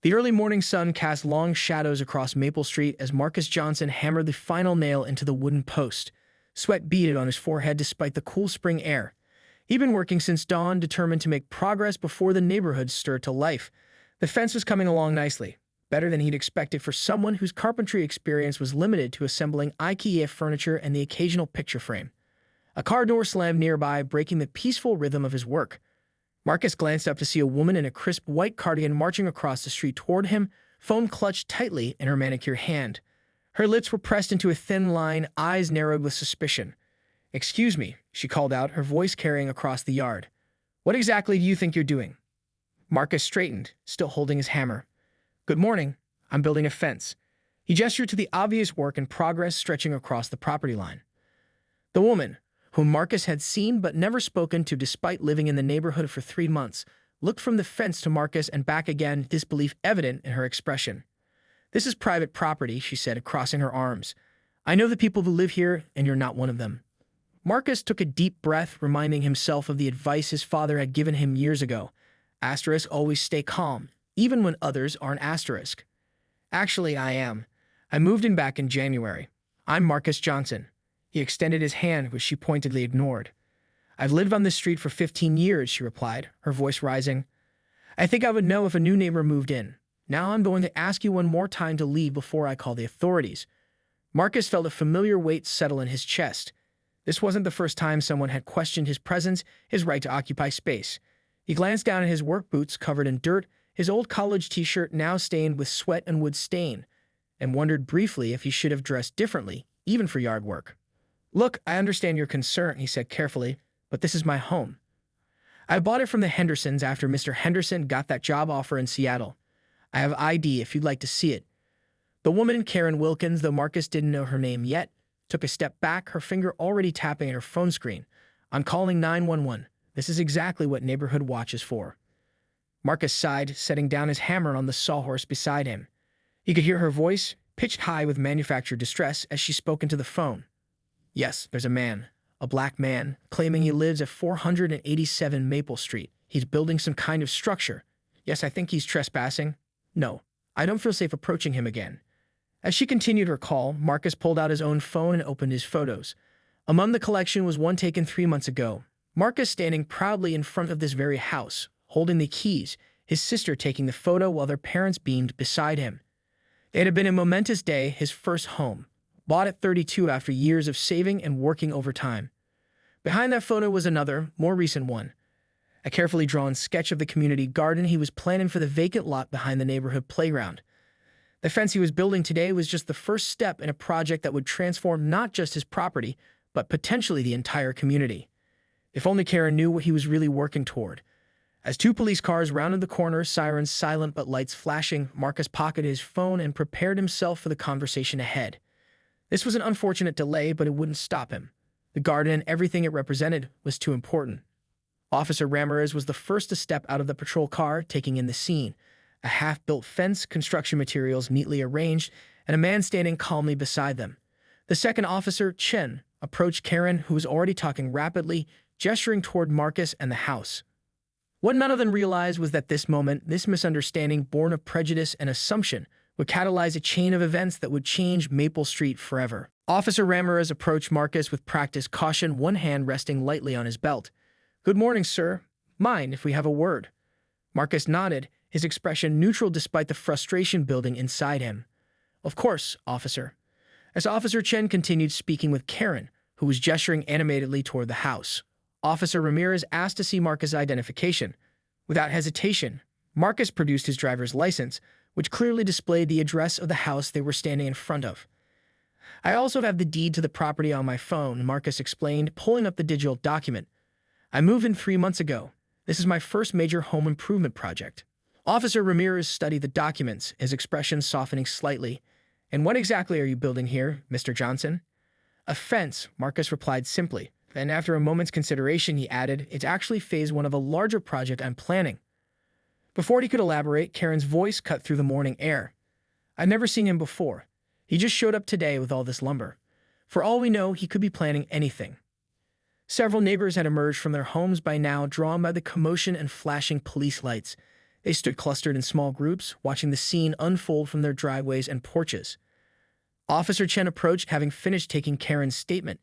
The early morning sun cast long shadows across Maple Street as Marcus Johnson hammered the final nail into the wooden post. Sweat beaded on his forehead despite the cool spring air. He'd been working since dawn, determined to make progress before the neighborhood stirred to life. The fence was coming along nicely, better than he'd expected for someone whose carpentry experience was limited to assembling IKEA furniture and the occasional picture frame. A car door slammed nearby, breaking the peaceful rhythm of his work. Marcus glanced up to see a woman in a crisp white cardigan marching across the street toward him, phone clutched tightly in her manicured hand. Her lips were pressed into a thin line, eyes narrowed with suspicion. "Excuse me," she called out, her voice carrying across the yard. "What exactly do you think you're doing?" Marcus straightened, still holding his hammer. "Good morning. I'm building a fence." He gestured to the obvious work in progress stretching across the property line. The woman, whom Marcus had seen but never spoken to despite living in the neighborhood for 3 months, looked from the fence to Marcus and back again, disbelief evident in her expression. "This is private property," she said, crossing her arms. "I know the people who live here, and you're not one of them." Marcus took a deep breath, reminding himself of the advice his father had given him years ago. Asterisk, always stay calm, even when others aren't asterisk. "Actually, I am. I moved in back in January. I'm Marcus Johnson." He extended his hand, which she pointedly ignored. "I've lived on this street for 15 years, she replied, her voice rising. "I think I would know if a new neighbor moved in. Now I'm going to ask you one more time to leave before I call the authorities." Marcus felt a familiar weight settle in his chest. This wasn't the first time someone had questioned his presence, his right to occupy space. He glanced down at his work boots covered in dirt, his old college t-shirt now stained with sweat and wood stain, and wondered briefly if he should have dressed differently, even for yard work. "Look, I understand your concern," he said carefully, "but this is my home. I bought it from the Hendersons after Mr. Henderson got that job offer in Seattle. I have ID if you'd like to see it." The woman, Karen Wilkins, though Marcus didn't know her name yet, took a step back, her finger already tapping at her phone screen. "I'm calling 911. This is exactly what Neighborhood Watch is for." Marcus sighed, setting down his hammer on the sawhorse beside him. He could hear her voice, pitched high with manufactured distress, as she spoke into the phone. "Yes, there's a man, a black man, claiming he lives at 487 Maple Street. He's building some kind of structure. Yes, I think he's trespassing. No, I don't feel safe approaching him again." As she continued her call, Marcus pulled out his own phone and opened his photos. Among the collection was one taken 3 months ago. Marcus standing proudly in front of this very house, holding the keys, his sister taking the photo while their parents beamed beside him. It had been a momentous day, his first home, bought at 32 after years of saving and working overtime. Behind that photo was another, more recent one. A carefully drawn sketch of the community garden he was planning for the vacant lot behind the neighborhood playground. The fence he was building today was just the first step in a project that would transform not just his property, but potentially the entire community. If only Karen knew what he was really working toward. As 2 police cars rounded the corner, sirens silent but lights flashing, Marcus pocketed his phone and prepared himself for the conversation ahead. This was an unfortunate delay, but it wouldn't stop him. The garden and everything it represented was too important. Officer Ramirez was the first to step out of the patrol car, taking in the scene. A half-built fence, construction materials neatly arranged, and a man standing calmly beside them. The second officer, Chen, approached Karen, who was already talking rapidly, gesturing toward Marcus and the house. What none of them realized was that this moment, this misunderstanding born of prejudice and assumption, would catalyze a chain of events that would change Maple Street forever. Officer Ramirez approached Marcus with practiced caution, one hand resting lightly on his belt. "Good morning, sir. Mind if we have a word?" Marcus nodded, his expression neutral despite the frustration building inside him. "Of course, officer." As Officer Chen continued speaking with Karen, who was gesturing animatedly toward the house, Officer Ramirez asked to see Marcus' identification. Without hesitation, Marcus produced his driver's license, which clearly displayed the address of the house they were standing in front of. "I also have the deed to the property on my phone," Marcus explained, pulling up the digital document. "I moved in 3 months ago. This is my first major home improvement project." Officer Ramirez studied the documents, his expression softening slightly. "And what exactly are you building here, Mr. Johnson?" "A fence," Marcus replied simply. Then, after a moment's consideration, he added, "It's actually phase 1 of a larger project I'm planning." Before he could elaborate, Karen's voice cut through the morning air. "I've never seen him before. He just showed up today with all this lumber. For all we know, he could be planning anything." Several neighbors had emerged from their homes by now, drawn by the commotion and flashing police lights. They stood clustered in small groups, watching the scene unfold from their driveways and porches. Officer Chen approached, having finished taking Karen's statement.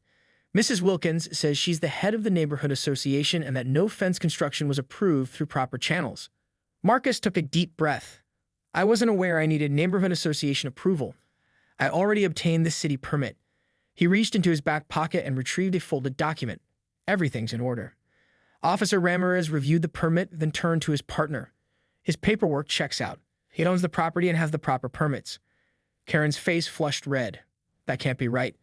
Mrs. Wilkins says she's the head of the neighborhood association and that no fence construction was approved through proper channels. Marcus took a deep breath. I wasn't aware I needed neighborhood association approval. I already obtained the city permit. He reached into his back pocket and retrieved a folded document. Everything's in order. Officer Ramirez reviewed the permit, then turned to his partner. His paperwork checks out. He owns the property and has the proper permits. Karen's face flushed red. That can't be right.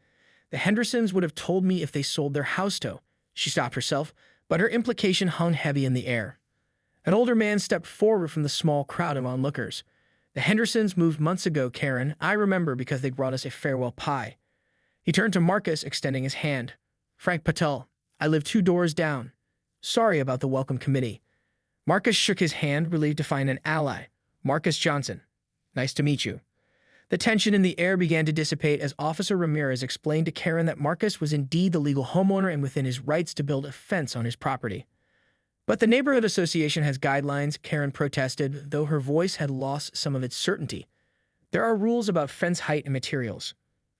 The Hendersons would have told me if they sold their house to. She stopped herself, but her implication hung heavy in the air. An older man stepped forward from the small crowd of onlookers. The Hendersons moved months ago, Karen. I remember because they brought us a farewell pie. He turned to Marcus, extending his hand. Frank Patel, I live 2 doors down. Sorry about the welcome committee. Marcus shook his hand, relieved to find an ally. Marcus Johnson. Nice to meet you. The tension in the air began to dissipate as Officer Ramirez explained to Karen that Marcus was indeed the legal homeowner and within his rights to build a fence on his property. But the neighborhood association has guidelines, Karen protested, though her voice had lost some of its certainty. There are rules about fence height and materials.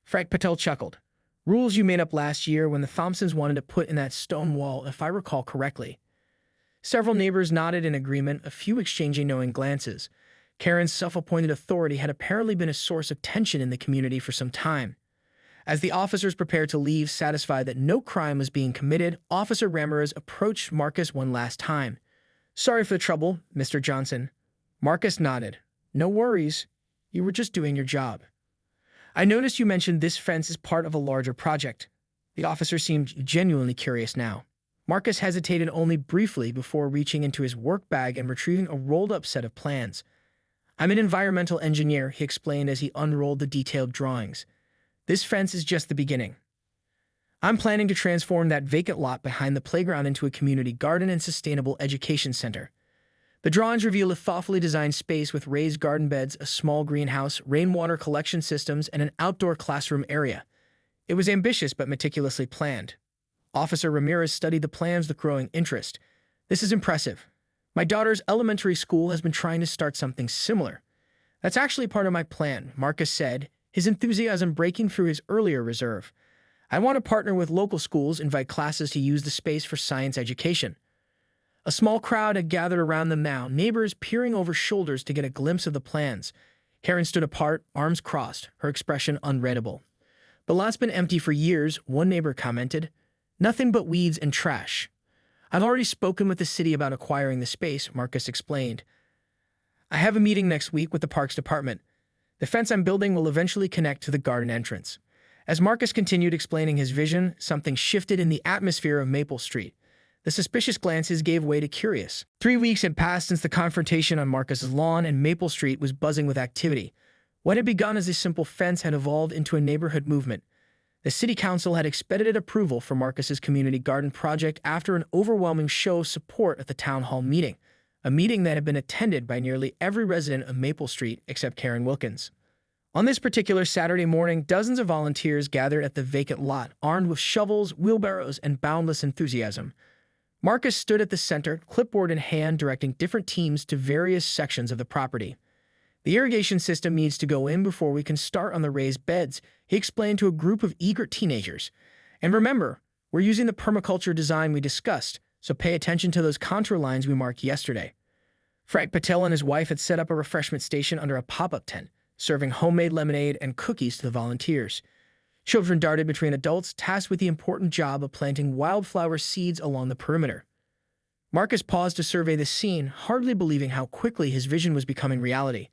Frank Patel chuckled. Rules you made up last year when the Thompsons wanted to put in that stone wall, if I recall correctly. Several neighbors nodded in agreement, a few exchanging knowing glances. Karen's self-appointed authority had apparently been a source of tension in the community for some time. As the officers prepared to leave, satisfied that no crime was being committed, Officer Ramirez approached Marcus one last time. Sorry for the trouble, Mr. Johnson. Marcus nodded. No worries. You were just doing your job. I noticed you mentioned this fence as part of a larger project. The officer seemed genuinely curious now. Marcus hesitated only briefly before reaching into his work bag and retrieving a rolled-up set of plans. I'm an environmental engineer, he explained as he unrolled the detailed drawings. This fence is just the beginning. I'm planning to transform that vacant lot behind the playground into a community garden and sustainable education center. The drawings reveal a thoughtfully designed space with raised garden beds, a small greenhouse, rainwater collection systems, and an outdoor classroom area. It was ambitious but meticulously planned. Officer Ramirez studied the plans with growing interest. This is impressive. My daughter's elementary school has been trying to start something similar. That's actually part of my plan, Marcus said, his enthusiasm breaking through his earlier reserve. I want to partner with local schools, invite classes to use the space for science education. A small crowd had gathered around them now, neighbors peering over shoulders to get a glimpse of the plans. Karen stood apart, arms crossed, her expression unreadable. The lot's been empty for years, one neighbor commented. Nothing but weeds and trash. I've already spoken with the city about acquiring the space, Marcus explained. I have a meeting next week with the Parks Department. The fence I'm building will eventually connect to the garden entrance. As Marcus continued explaining his vision, something shifted in the atmosphere of Maple Street. The suspicious glances gave way to curious. 3 weeks had passed since the confrontation on Marcus's lawn, and Maple Street was buzzing with activity. What had begun as a simple fence had evolved into a neighborhood movement. The city council had expedited approval for Marcus's community garden project after an overwhelming show of support at the town hall meeting, a meeting that had been attended by nearly every resident of Maple Street except Karen Wilkins. On this particular Saturday morning, dozens of volunteers gathered at the vacant lot, armed with shovels, wheelbarrows, and boundless enthusiasm. Marcus stood at the center, clipboard in hand, directing different teams to various sections of the property. The irrigation system needs to go in before we can start on the raised beds, he explained to a group of eager teenagers. And remember, we're using the permaculture design we discussed, so pay attention to those contour lines we marked yesterday. Frank Patel and his wife had set up a refreshment station under a pop-up tent, serving homemade lemonade and cookies to the volunteers. Children darted between adults, tasked with the important job of planting wildflower seeds along the perimeter. Marcus paused to survey the scene, hardly believing how quickly his vision was becoming reality.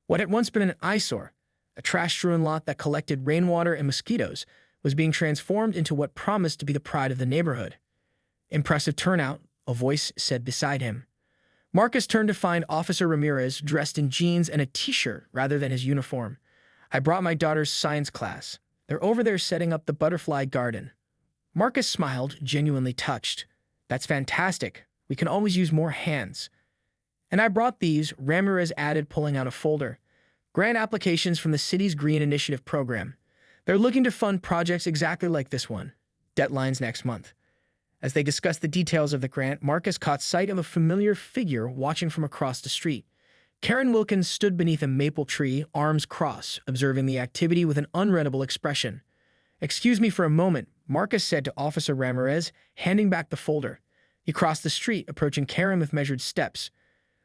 What had once been an eyesore, a trash-strewn lot that collected rainwater and mosquitoes, was being transformed into what promised to be the pride of the neighborhood. Impressive turnout, a voice said beside him. Marcus turned to find Officer Ramirez dressed in jeans and a t-shirt rather than his uniform. I brought my daughter's science class. They're over there setting up the butterfly garden. Marcus smiled, genuinely touched. That's fantastic. We can always use more hands. And I brought these, Ramirez added, pulling out a folder. Grant applications from the city's Green Initiative program. They're looking to fund projects exactly like this one. Deadlines next month. As they discussed the details of the grant, Marcus caught sight of a familiar figure watching from across the street. Karen Wilkins stood beneath a maple tree, arms crossed, observing the activity with an unreadable expression. "Excuse me for a moment," Marcus said to Officer Ramirez, handing back the folder. He crossed the street, approaching Karen with measured steps.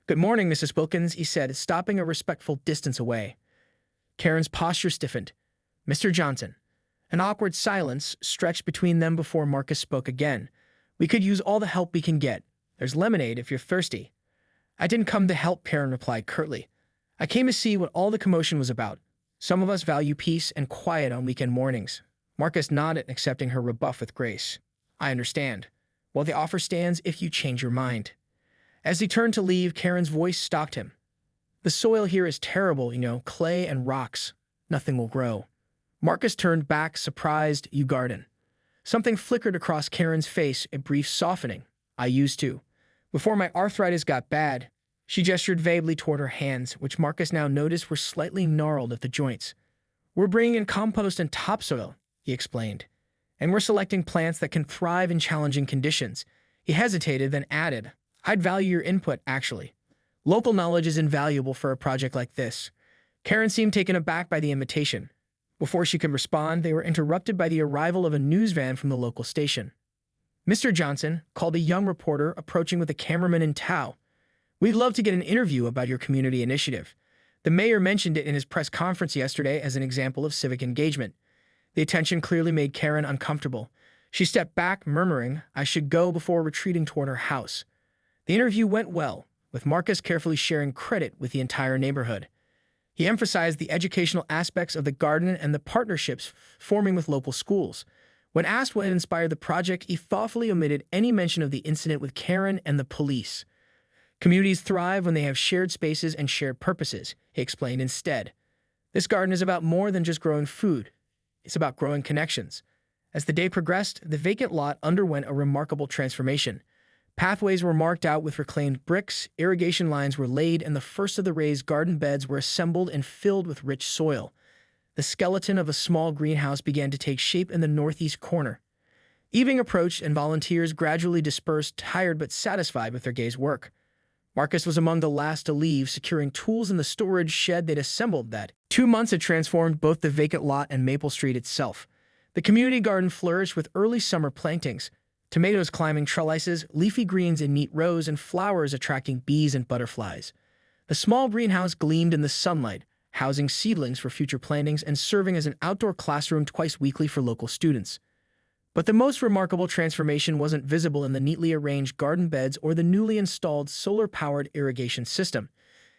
"Good morning, Mrs. Wilkins," he said, stopping a respectful distance away. Karen's posture stiffened. "Mr. Johnson." An awkward silence stretched between them before Marcus spoke again. "We could use all the help we can get. There's lemonade if you're thirsty." "I didn't come to help," Karen replied curtly. "I came to see what all the commotion was about. Some of us value peace and quiet on weekend mornings." Marcus nodded, accepting her rebuff with grace. "I understand. Well, the offer stands if you change your mind." As he turned to leave, Karen's voice stopped him. "The soil here is terrible, clay and rocks. Nothing will grow." Marcus turned back, surprised. "You garden." Something flickered across Karen's face, a brief softening. "I used to. Before my arthritis got bad." She gestured vaguely toward her hands, which Marcus now noticed were slightly gnarled at the joints. "We're bringing in compost and topsoil," he explained. "And we're selecting plants that can thrive in challenging conditions." He hesitated, then added, "I'd value your input, actually. Local knowledge is invaluable for a project like this." Karen seemed taken aback by the invitation. Before she could respond, they were interrupted by the arrival of a news van from the local station. "Mr. Johnson," called a young reporter, approaching with a cameraman in tow. "We'd love to get an interview about your community initiative. The mayor mentioned it in his press conference yesterday as an example of civic engagement." The attention clearly made Karen uncomfortable. She stepped back, murmuring, "I should go," before retreating toward her house. The interview went well, with Marcus carefully sharing credit with the entire neighborhood. He emphasized the educational aspects of the garden and the partnerships forming with local schools. When asked what had inspired the project, he thoughtfully omitted any mention of the incident with Karen and the police. "Communities thrive when they have shared spaces and shared purposes," he explained instead. "This garden is about more than just growing food. It's about growing connections." As the day progressed, the vacant lot underwent a remarkable transformation. Pathways were marked out with reclaimed bricks, irrigation lines were laid, and the first of the raised garden beds were assembled and filled with rich soil. The skeleton of a small greenhouse began to take shape in the northeast corner. Evening approached, and volunteers gradually dispersed, tired but satisfied with their day's work. Marcus was among the last to leave, securing tools in the storage shed they'd assembled that 2 months had transformed both the vacant lot and Maple Street itself. The community garden flourished with early summer plantings, tomatoes climbing trellises, leafy greens in neat rows, and flowers attracting bees and butterflies. The small greenhouse gleamed in the sunlight, housing seedlings for future plantings and serving as an outdoor classroom twice weekly for local students. But the most remarkable transformation wasn't visible in the neatly arranged garden beds or the newly installed solar-powered irrigation system.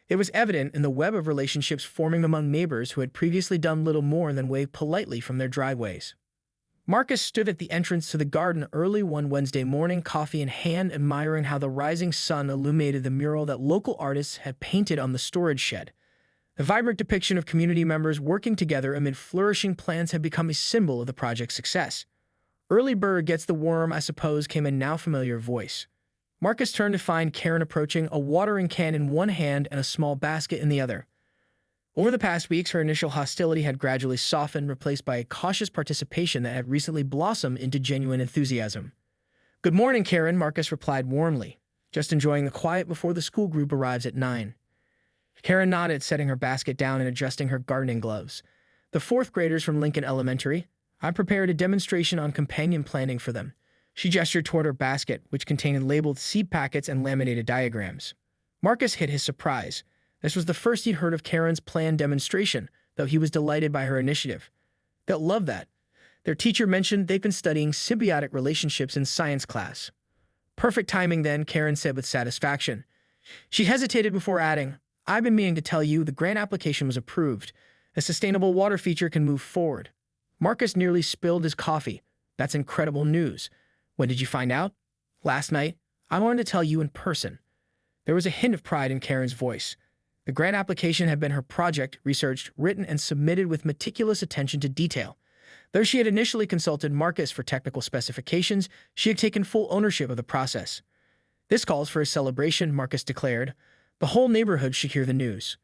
It was evident in the web of relationships forming among neighbors who had previously done little more than wave politely from their driveways. Marcus stood at the entrance to the garden early one Wednesday morning, coffee in hand, admiring how the rising sun illuminated the mural that local artists had painted on the storage shed. The vibrant depiction of community members working together amid flourishing plants had become a symbol of the project's success. "Early bird gets the worm, I suppose," came a now familiar voice. Marcus turned to find Karen approaching, a watering can in one hand and a small basket in the other. Over the past weeks, her initial hostility had gradually softened, replaced by a cautious participation that had recently blossomed into genuine enthusiasm. "Good morning, Karen," Marcus replied warmly. "Just enjoying the quiet before the school group arrives at 9. Karen nodded, setting her basket down and adjusting her gardening gloves. "The fourth graders from Lincoln Elementary. I prepared a demonstration on companion planting for them." She gestured toward her basket, which contained labeled seed packets and laminated diagrams. Marcus hid his surprise. This was the first he'd heard of Karen's planned demonstration, though he was delighted by her initiative. "They'll love that." Their teacher mentioned they'd been studying symbiotic relationships in science class. "Perfect timing then," Karen said with satisfaction. She hesitated before adding, "I've been meaning to tell you the grant application was approved. A sustainable water feature can move forward." Marcus nearly spilled his coffee. "That's incredible news. When did you find out?" "Last night. I wanted to tell you in person." There was a hint of pride in Karen's voice. The grant application had been her project, researched, written, and submitted with meticulous attention to detail. Though she had initially consulted Marcus for technical specifications, she had taken full ownership of the process. "This calls for a celebration," Marcus declared. "The whole neighborhood should hear the news."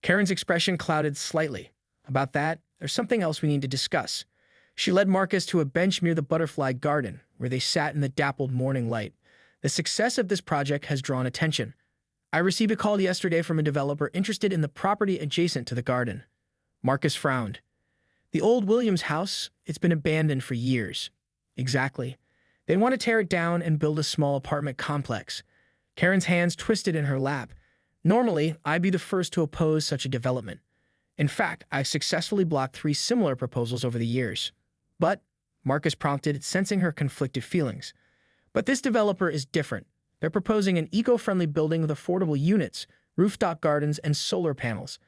Karen's expression clouded slightly. "About that, there's something else we need to discuss." She led Marcus to a bench near the butterfly garden, where they sat in the dappled morning light. The success of this project has drawn attention. I received a call yesterday from a developer interested in the property adjacent to the garden. Marcus frowned. The old Williams house, it's been abandoned for years. Exactly. They want to tear it down and build a small apartment complex. Karen's hands twisted in her lap. Normally, I'd be the first to oppose such a development. In fact, I've successfully blocked 3 similar proposals over the years. But, Marcus prompted, sensing her conflicted feelings. But this developer is different. They're proposing an eco-friendly building with affordable units, rooftop gardens, and solar panels.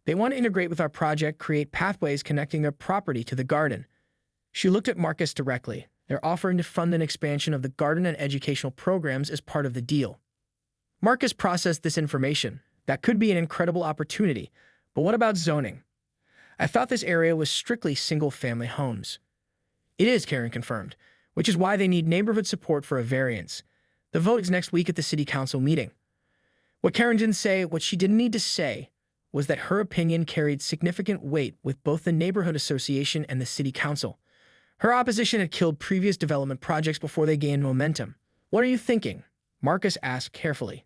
They want to integrate with our project, create pathways connecting their property to the garden. She looked at Marcus directly. They're offering to fund an expansion of the garden and educational programs as part of the deal. Marcus processed this information. That could be an incredible opportunity. But what about zoning? I thought this area was strictly single-family homes. It is, Karen confirmed, which is why they need neighborhood support for a variance. The vote is next week at the city council meeting. What Karen didn't say, what she didn't need to say, was that her opinion carried significant weight with both the neighborhood association and the city council. Her opposition had killed previous development projects before they gained momentum. What are you thinking? Marcus asked carefully.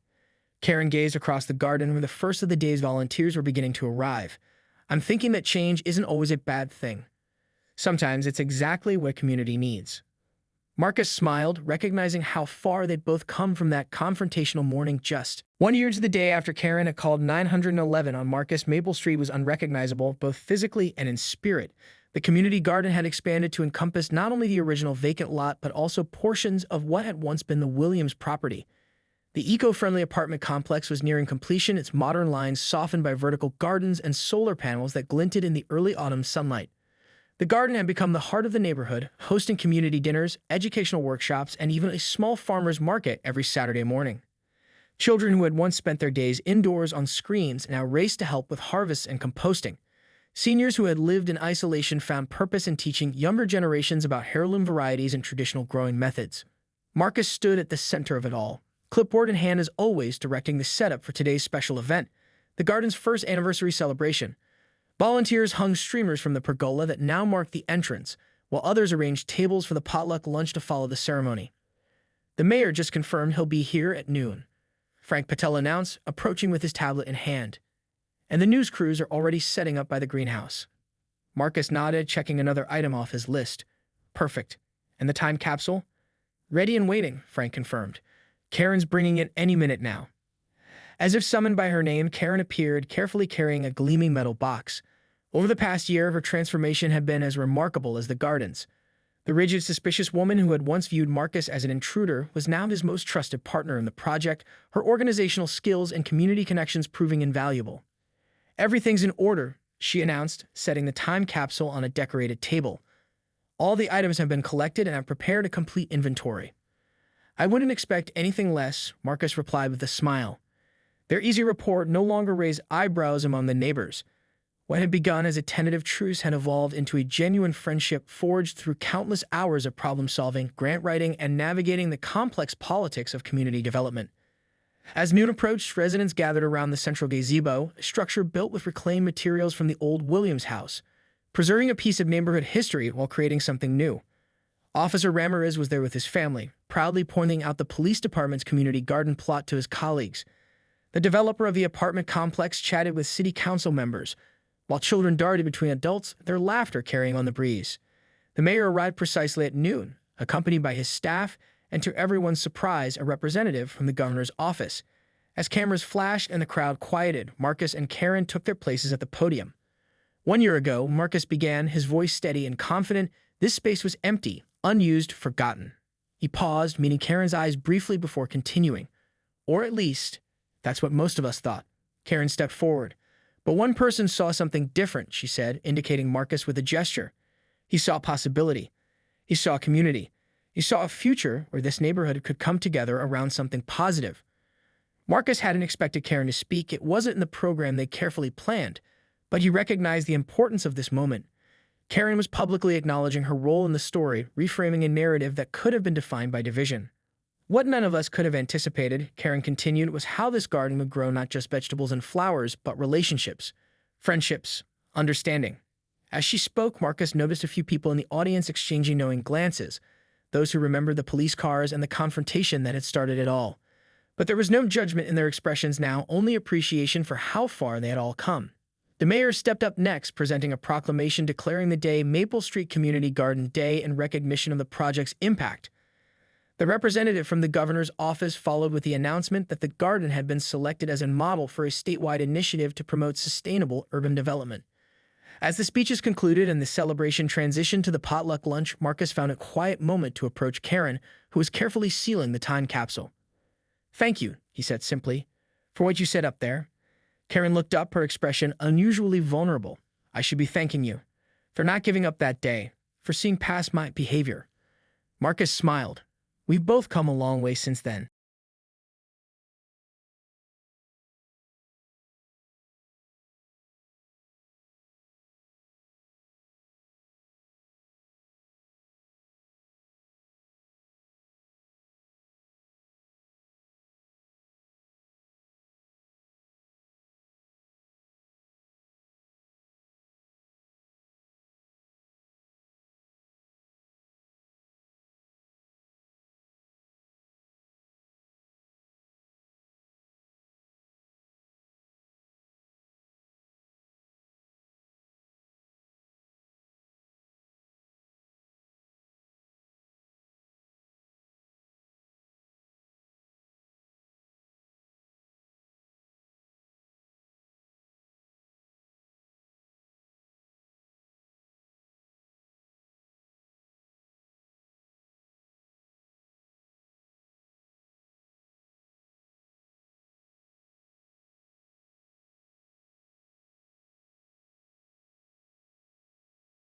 Karen gazed across the garden where the first of the day's volunteers were beginning to arrive. I'm thinking that change isn't always a bad thing. Sometimes it's exactly what community needs. Marcus smiled, recognizing how far they'd both come from that confrontational morning just 1 year to the day after Karen had called 911 on Marcus. Maple Street was unrecognizable, both physically and in spirit. The community garden had expanded to encompass not only the original vacant lot, but also portions of what had once been the Williams property. The eco-friendly apartment complex was nearing completion, its modern lines softened by vertical gardens and solar panels that glinted in the early autumn sunlight. The garden had become the heart of the neighborhood, hosting community dinners, educational workshops, and even a small farmer's market every Saturday morning. Children who had once spent their days indoors on screens now raced to help with harvests and composting. Seniors who had lived in isolation found purpose in teaching younger generations about heirloom varieties and traditional growing methods. Marcus stood at the center of it all, clipboard in hand as always, directing the setup for today's special event, the garden's first anniversary celebration. Volunteers hung streamers from the pergola that now marked the entrance, while others arranged tables for the potluck lunch to follow the ceremony. The mayor just confirmed he'll be here at noon, Frank Patel announced, approaching with his tablet in hand. And the news crews are already setting up by the greenhouse. Marcus nodded, checking another item off his list. Perfect. And the time capsule? Ready and waiting, Frank confirmed. Karen's bringing it any minute now. As if summoned by her name, Karen appeared, carefully carrying a gleaming metal box. Over the past year, her transformation had been as remarkable as the gardens. The rigid, suspicious woman who had once viewed Marcus as an intruder was now his most trusted partner in the project, her organizational skills and community connections proving invaluable. Everything's in order, she announced, setting the time capsule on a decorated table. All the items have been collected and I've prepared a complete inventory. I wouldn't expect anything less, Marcus replied with a smile. Their easy rapport no longer raised eyebrows among the neighbors. What had begun as a tentative truce had evolved into a genuine friendship forged through countless hours of problem-solving, grant writing, and navigating the complex politics of community development. As noon approached, residents gathered around the central gazebo, a structure built with reclaimed materials from the old Williams house, preserving a piece of neighborhood history while creating something new. Officer Ramirez was there with his family, proudly pointing out the police department's community garden plot to his colleagues. The developer of the apartment complex chatted with city council members, while children darted between adults, their laughter carrying on the breeze. The mayor arrived precisely at noon, accompanied by his staff, and to everyone's surprise, a representative from the governor's office. As cameras flashed and the crowd quieted, Marcus and Karen took their places at the podium. 1 year ago, Marcus began, his voice steady and confident. This space was empty, unused, forgotten. He paused, meeting Karen's eyes briefly before continuing. Or at least, that's what most of us thought. Karen stepped forward. But one person saw something different, she said, indicating Marcus with a gesture. He saw possibility. He saw community. He saw a future where this neighborhood could come together around something positive. Marcus hadn't expected Karen to speak. It wasn't in the program they carefully planned, but he recognized the importance of this moment. Karen was publicly acknowledging her role in the story, reframing a narrative that could have been defined by division. What none of us could have anticipated, Karen continued, was how this garden would grow not just vegetables and flowers, but relationships, friendships, understanding. As she spoke, Marcus noticed a few people in the audience exchanging knowing glances. those who remembered the police cars and the confrontation that had started it all. But there was no judgment in their expressions now, only appreciation for how far they had all come. The mayor stepped up next, presenting a proclamation declaring the day Maple Street Community Garden Day in recognition of the project's impact. The representative from the governor's office followed with the announcement that the garden had been selected as a model for a statewide initiative to promote sustainable urban development. As the speeches concluded and the celebration transitioned to the potluck lunch, Marcus found a quiet moment to approach Karen, who was carefully sealing the time capsule. "Thank you," he said simply, "for what you said up there." Karen looked up, her expression unusually vulnerable. "I should be thanking you for not giving up that day, for seeing past my behavior." Marcus smiled. "We've both come a long way since then.